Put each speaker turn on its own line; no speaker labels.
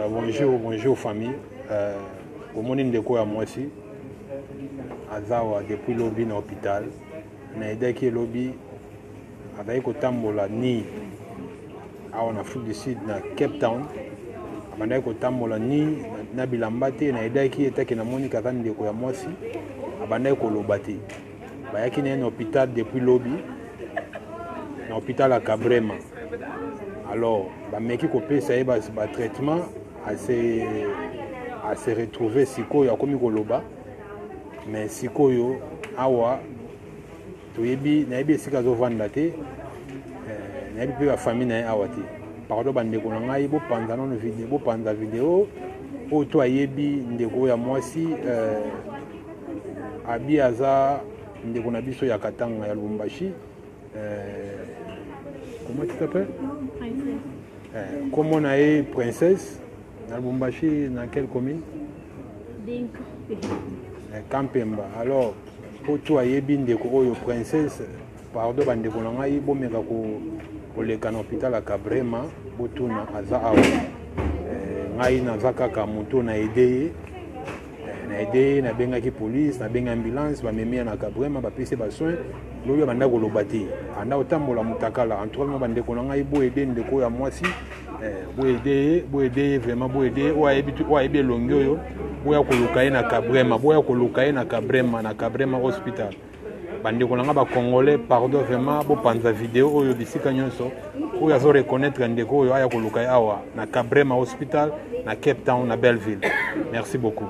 Bonjour famille. Au monde de quoi moi aussi. Azawa depuis lobby dans l'hôpital. Na aidé qui lobby avec otambola ni en Afrique du Sud na Cape Town. Abandai otambola ni na bilambate na aidé qui était que na Monica kan de quoi moi aussi. Abandai ko lobate. Ba yaki na hôpital depuis lobby. Na hôpital à Cabrema. Alors, mec qui copie ça y traitement à se retrouver siko ya komi koloba mais siko yo awa to yebi na yebi sika zo vanda te na yebi pe la famille na awa te pardon bande ko ngai bo panza no vidéo bo panza vidéo o to yebi ndeko ya mwasi abi aza ndeko na biso ya Katanga ya Lubumbashi comment tu t'appelles? Comment on a eu princesse dans Lubumbashi, dans quelle commune? Kampemba. Alors, pour toi, il y a une princesse, pardon, il y a un hôpital à Cabrema, il y a un aidé. Na aidé, na benga ki police, na benga ambulance, ba memi na Cabrema, ba pese ba soin. Loyo banda ko lobati. Anda otambola mutakala. Entre moi bande ko ngai bo aider ndeko ya mwasi. Bo aider vraiment bo aider o ayebi longo yo. Bo ya ko lukaye na Cabrema, bo ya ko lukaye na Cabrema hospital. Bande ko nga ba congolais, pardon vraiment bo panza vidéo oyo bisika nyonso. O ya zo reconnaître ndeko yo aya ko lukaye awa na Cabrema hospital na Cape Town na Belleville. Merci beaucoup.